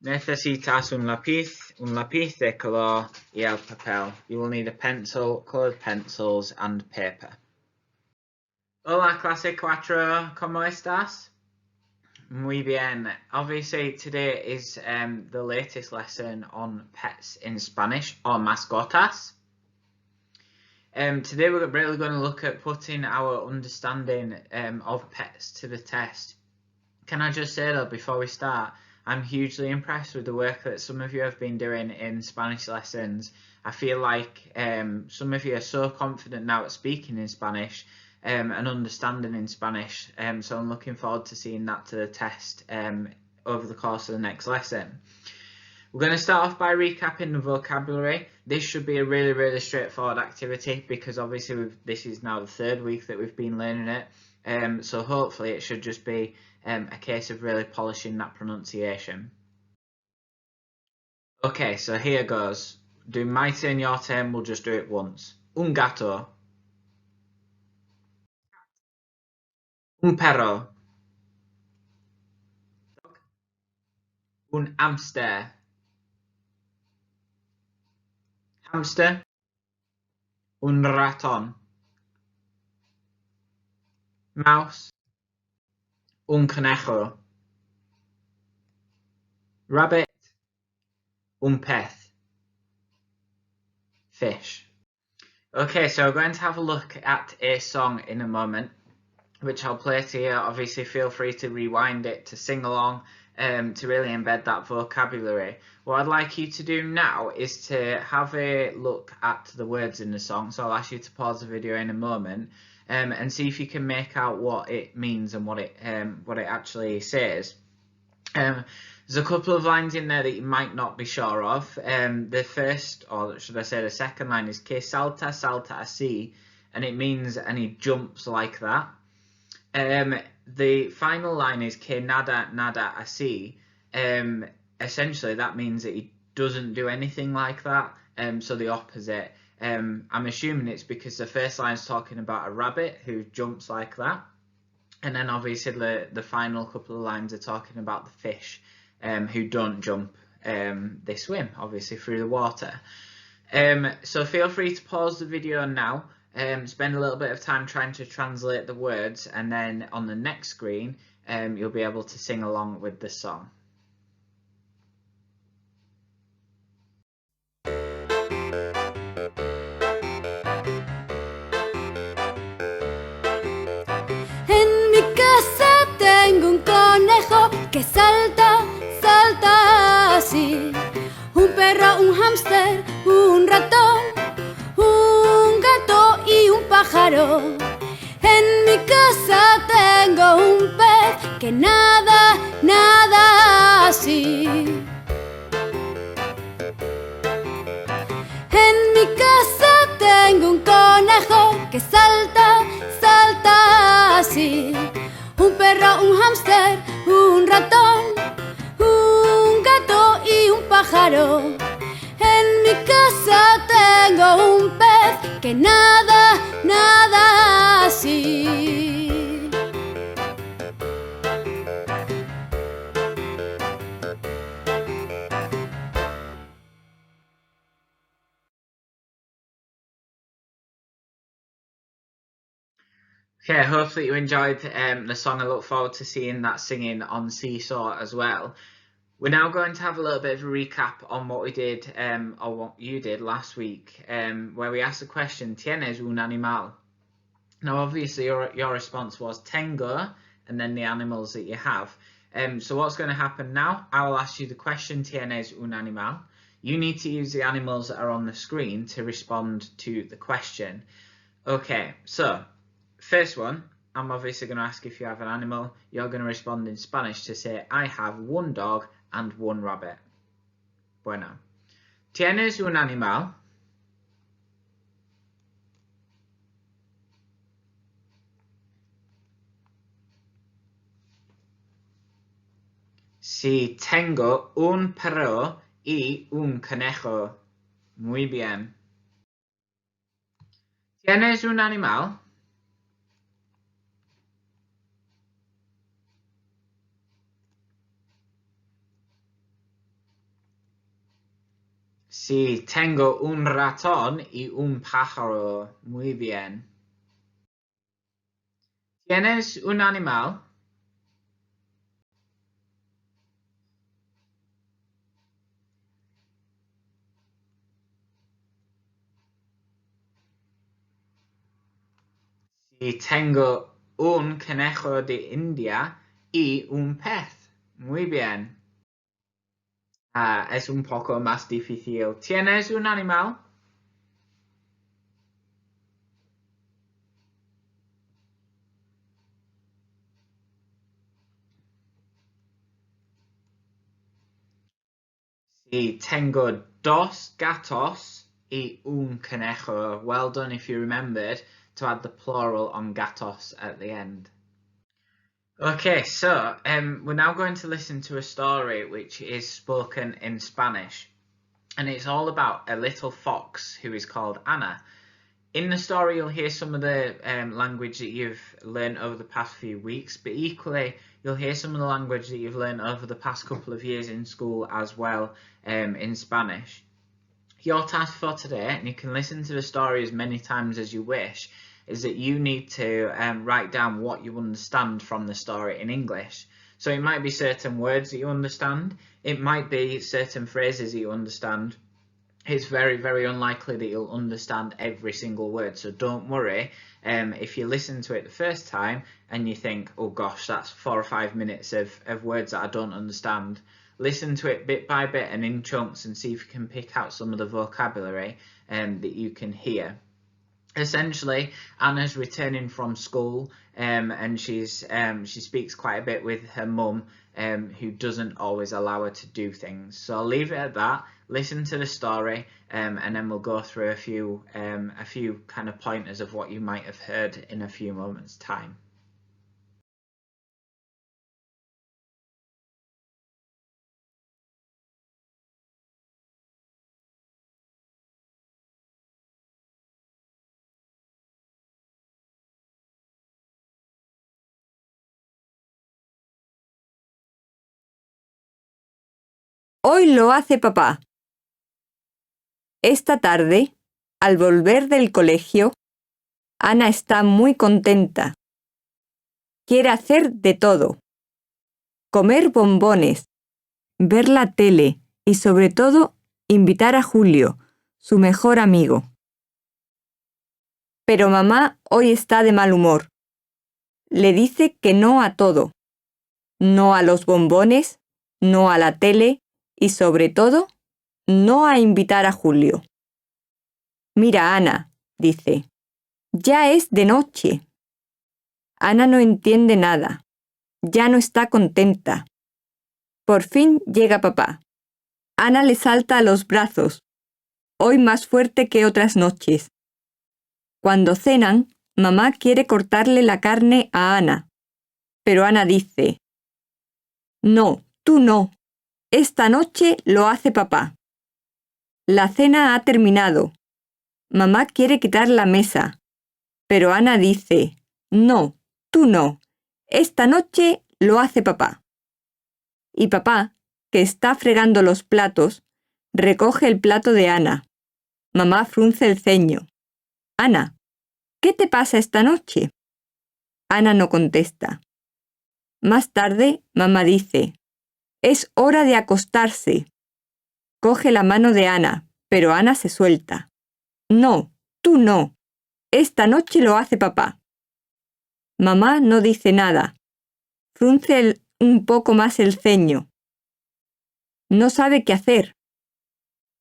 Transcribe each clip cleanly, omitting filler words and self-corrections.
Necesitas un lápiz de color y el papel. You will need a pencil, colored pencils, and paper. Hola, clase 4, ¿cómo estás? Muy bien. Obviously, today is the latest lesson on pets in Spanish, or mascotas. Today we're really going to look at putting our understanding of pets to the test. Can I just say though, before we start, I'm hugely impressed with the work that some of you have been doing in Spanish lessons. I feel like some of you are so confident now at speaking in Spanish and understanding in Spanish, so I'm looking forward to seeing that to the test over the course of the next lesson. We're going to start off by recapping the vocabulary. This should be a really straightforward activity because obviously this is now the third week that we've been learning it, so hopefully it should just be a case of really polishing that pronunciation. Okay, so here goes. Do my turn, your turn, we'll just do it once. Un gato. Un perro. Un hamster. Hamster. Un ratón. Mouse. Un conejo. Rabbit. Un pez. Fish. Okay, so we're going to have a look at a song in a moment, which I'll play to you. Obviously, feel free to rewind it to sing along, to really embed that vocabulary. What I'd like you to do now is to have a look at the words in the song. So I'll ask you to pause the video in a moment and see if you can make out what it means and what it actually says. There's a couple of lines in there that you might not be sure of. The first, or should I say the second line, is que salta, salta así, and it means and he jumps like that. The final line is que nada, nada así. Essentially, that means that he doesn't do anything like that. So the opposite. I'm assuming it's because the first line is talking about a rabbit who jumps like that. And then obviously the final couple of lines are talking about the fish who don't jump, they swim obviously through the water. So feel free to pause the video now, spend a little bit of time trying to translate the words, and then on the next screen you'll be able to sing along with the song. En mi casa tengo un conejo que salta, salta así. Un perro, un hámster, un ratón, un gato y un pájaro. En mi casa tengo un pez que nada, nada así. En mi casa tengo un conejo que salta, salta así. Un perro, un hámster, un ratón, un gato y un pájaro. En mi casa tengo un pez que nada, nada así. Okay, hopefully you enjoyed the song. I look forward to seeing that singing on Seesaw as well. We're now going to have a little bit of a recap on what we did, or what you did last week, where we asked the question, ¿Tienes un animal? Now obviously your response was tengo, and then the animals that you have. So what's going to happen now, I will ask you the question, ¿Tienes un animal? You need to use the animals that are on the screen to respond to the question. Okay, so first one, I'm obviously going to ask if you have an animal. You're going to respond in Spanish to say, I have one dog and one rabbit. Bueno. ¿Tienes un animal? Sí, tengo un perro y un conejo. Muy bien. ¿Tienes un animal? Sí, tengo un ratón y un pájaro. Muy bien. ¿Tienes un animal? Sí, tengo un conejo de India y un pez. Muy bien. Es un poco más difícil. ¿Tienes un animal? Sí, tengo dos gatos y un conejo. Well done if you remembered to add the plural on gatos at the end. Okay, so we're now going to listen to a story which is spoken in Spanish, and it's all about a little fox who is called Anna. In the story, you'll hear some of the language that you've learned over the past few weeks, but equally, you'll hear some of the language that you've learned over the past couple of years in school as well in Spanish. Your task for today, and you can listen to the story as many times as you wish, is that you need to write down what you understand from the story in English. So it might be certain words that you understand, it might be certain phrases that you understand. It's very, very unlikely that you'll understand every single word, so don't worry if you listen to it the first time and you think, oh gosh, that's 4 or 5 minutes of words that I don't understand. Listen to it bit by bit and in chunks and see if you can pick out some of the vocabulary that you can hear. Essentially, Anna's returning from school and she speaks quite a bit with her mum who doesn't always allow her to do things. So I'll leave it at that. Listen to the story and then we'll go through a few kind of pointers of what you might have heard in a few moments' time. Hoy lo hace papá. Esta tarde, al volver del colegio, Ana está muy contenta. Quiere hacer de todo. Comer bombones, ver la tele y sobre todo invitar a Julio, su mejor amigo. Pero mamá hoy está de mal humor. Le dice que no a todo. No a los bombones, no a la tele y sobre todo, no a invitar a Julio. Mira, Ana, dice, ya es de noche. Ana no entiende nada. Ya no está contenta. Por fin llega papá. Ana le salta a los brazos, hoy más fuerte que otras noches. Cuando cenan, mamá quiere cortarle la carne a Ana, pero Ana dice, no, tú no. Esta noche lo hace papá. La cena ha terminado. Mamá quiere quitar la mesa, pero Ana dice, no, tú no. Esta noche lo hace papá. Y papá, que está fregando los platos, recoge el plato de Ana. Mamá frunce el ceño. Ana, ¿qué te pasa esta noche? Ana no contesta. Más tarde, mamá dice, es hora de acostarse. Coge la mano de Ana, pero Ana se suelta. No, tú no. Esta noche lo hace papá. Mamá no dice nada. Frunce un poco más el ceño. No sabe qué hacer.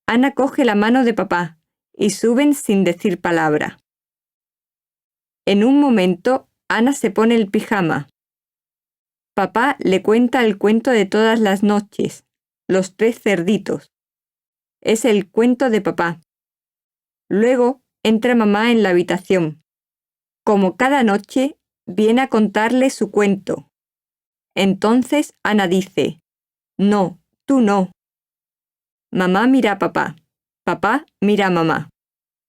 Ana coge la mano de papá y suben sin decir palabra. En un momento, Ana se pone el pijama. Papá le cuenta el cuento de todas las noches, Los 3 cerditos. Es el cuento de papá. Luego entra mamá en la habitación. Como cada noche, viene a contarle su cuento. Entonces Ana dice, no, tú no. Mamá mira a papá. Papá mira a mamá.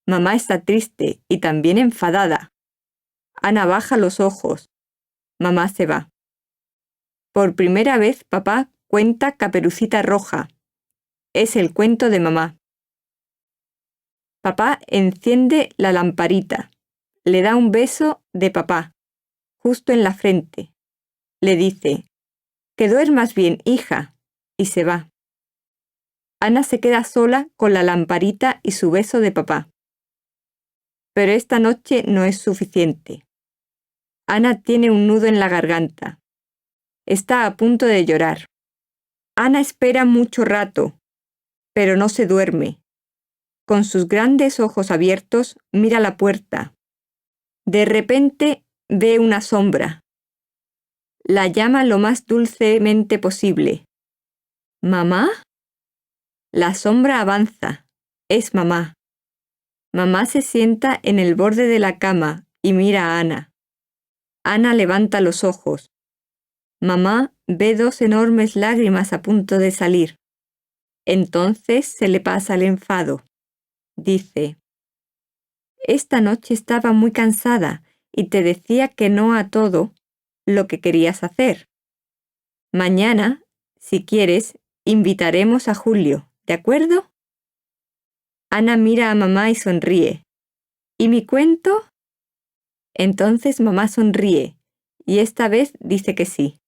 Mamá está triste y también enfadada. Ana baja los ojos. Mamá se va. Por primera vez papá cuenta Caperucita Roja. Es el cuento de mamá. Papá enciende la lamparita, le da un beso de papá, justo en la frente. Le dice, que duermas bien, hija, y se va. Ana se queda sola con la lamparita y su beso de papá. Pero esta noche no es suficiente. Ana tiene un nudo en la garganta. Está a punto de llorar. Ana espera mucho rato, pero no se duerme. Con sus grandes ojos abiertos mira la puerta. De repente ve una sombra. La llama lo más dulcemente posible. ¿Mamá? La sombra avanza. Es mamá. Mamá se sienta en el borde de la cama y mira a Ana. Ana levanta los ojos. Mamá ve dos enormes lágrimas a punto de salir. Entonces se le pasa el enfado. Dice, esta noche estaba muy cansada y te decía que no a todo lo que querías hacer. Mañana, si quieres, invitaremos a Julio, ¿de acuerdo? Ana mira a mamá y sonríe. ¿Y mi cuento? Entonces mamá sonríe y esta vez dice que sí.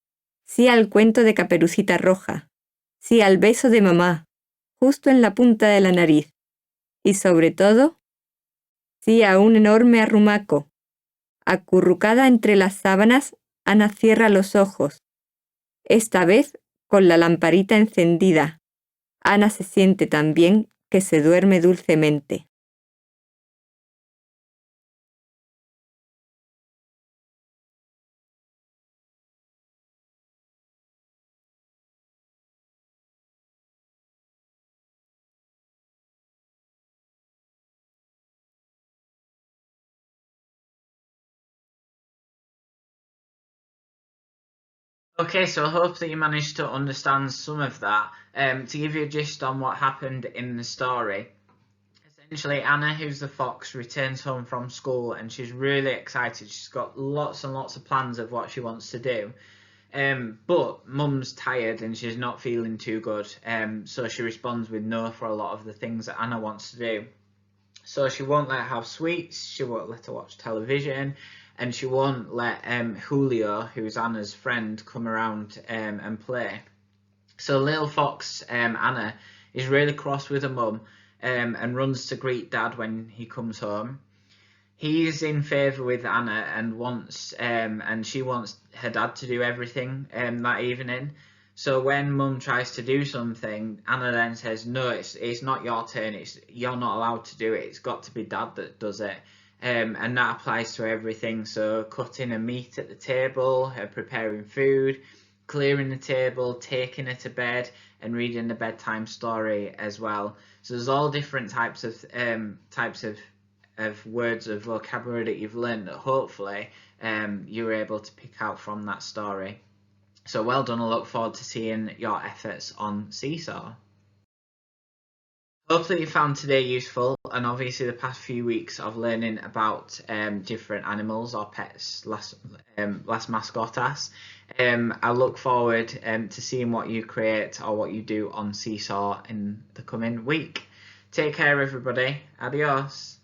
Sí al cuento de Caperucita Roja. Sí al beso de mamá, justo en la punta de la nariz. Y sobre todo, sí a un enorme arrumaco. Acurrucada entre las sábanas, Ana cierra los ojos. Esta vez con la lamparita encendida. Ana se siente tan bien que se duerme dulcemente. Okay, so I hope that you managed to understand some of that. To give you a gist on what happened in the story, essentially Anna, who's the fox, returns home from school and she's really excited. She's got lots and lots of plans of what she wants to do. But Mum's tired and she's not feeling too good, so she responds with no for a lot of the things that Anna wants to do. So she won't let her have sweets, she won't let her watch television, and she won't let Julio, who's Anna's friend, come around and play. So little fox Anna is really cross with her mum and runs to greet Dad when he comes home. He's in favour with Anna and wants and she wants her dad to do everything that evening. So when Mum tries to do something, Anna then says, no, it's not your turn, you're not allowed to do it, it's got to be Dad that does it. And that applies to everything, so cutting a meat at the table, preparing food, clearing the table, taking her to bed, and reading the bedtime story as well. So there's all different types of words of vocabulary that you've learned that hopefully you're able to pick out from that story. So well done, I look forward to seeing your efforts on Seesaw. Hopefully you found today useful, and obviously the past few weeks of learning about different animals or pets, las mascotas. I look forward to seeing what you create or what you do on Seesaw in the coming week. Take care everybody, adios.